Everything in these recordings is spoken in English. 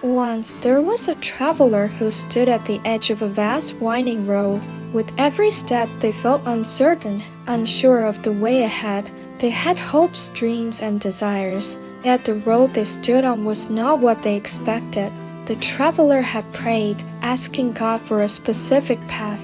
Once there was a traveler who stood at the edge of a vast winding road. With every step they felt uncertain, unsure of the way ahead. They had hopes, dreams, and desires. Yet the road they stood on was not what they expected. The traveler had prayed, asking God for a specific path,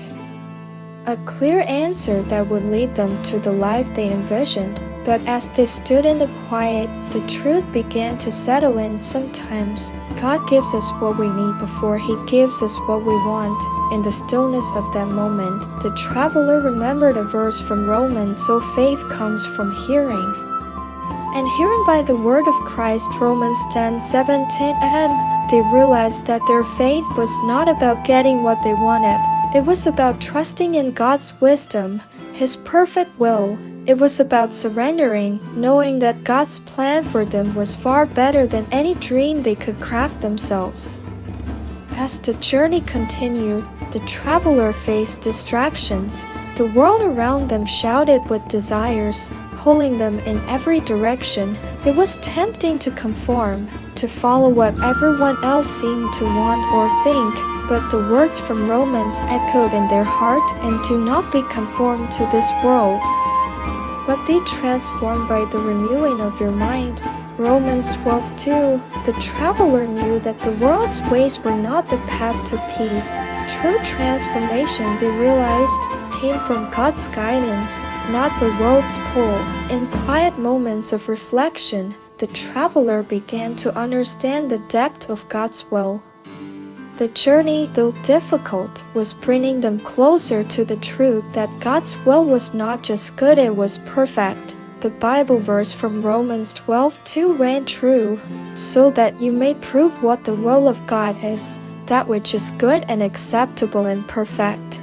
a clear answer that would lead them to the life they envisioned. But as they stood in the quiet, the truth began to settle in. Sometimes God gives us what we need before He gives us what we want. In the stillness of that moment, the traveler remembered a verse from Romans, so faith comes from hearing, and hearing by the word of Christ. Romans 10:17. They realized that their faith was not about getting what they wanted. It was about trusting in God's wisdom, His perfect will. It was about surrendering, knowing that God's plan for them was far better than any dream they could craft themselves. As the journey continued, the traveler faced distractions. The world around them shouted with desires, pulling them in every direction. It was tempting to conform, to follow what everyone else seemed to want or think. But the words from Romans echoed in their heart, and do not be conformed to this world, but be transformed by the renewing of your mind. Romans 12:2. The traveler knew that the world's ways were not the path to peace. True transformation, they realized, came from God's guidance, not the world's pull. In quiet moments of reflection, the traveler began to understand the depth of God's will. The journey, though difficult, was bringing them closer to the truth that God's will was not just good, it was perfect. The Bible verse from Romans 12:2 ran true, so that you may prove what the will of God is, that which is good and acceptable and perfect.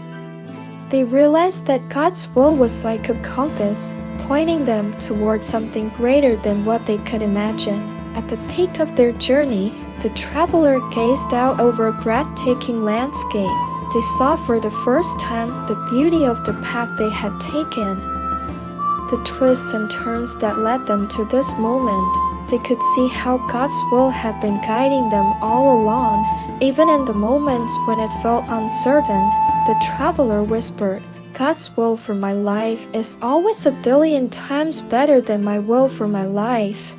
They realized that God's will was like a compass, pointing them toward something greater than what they could imagine. At the peak of their journey, the traveler gazed out over a breathtaking landscape. They saw for the first time the beauty of the path they had taken, the twists and turns that led them to this moment. They could see how God's will had been guiding them all along. Even in the moments when it felt uncertain, the traveler whispered, "God's will for my life is always a billion times better than my will for my life."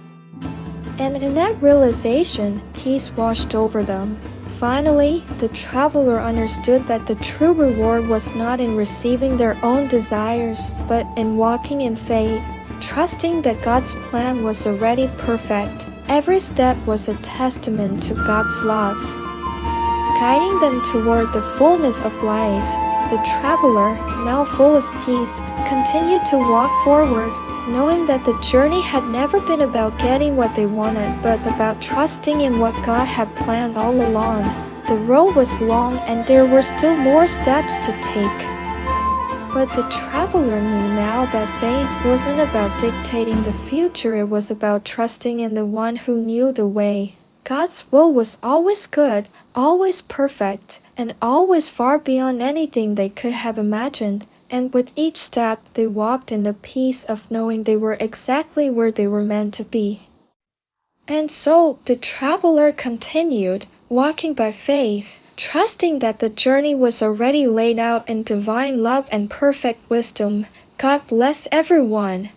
And in that realization, peace washed over them. Finally, the traveler understood that the true reward was not in receiving their own desires, but in walking in faith, trusting that God's plan was already perfect. Every step was a testament to God's love, guiding them toward the fullness of life. The traveler, now full of peace, continued to walk forward, knowing that the journey had never been about getting what they wanted, but about trusting in what God had planned all along. The road was long, and there were still more steps to take. But the traveler knew now that faith wasn't about dictating the future, it was about trusting in the one who knew the way. God's will was always good, always perfect, and always far beyond anything they could have imagined. And with each step, they walked in the peace of knowing they were exactly where they were meant to be. And so the traveler continued, walking by faith, trusting that the journey was already laid out in divine love and perfect wisdom. God bless everyone.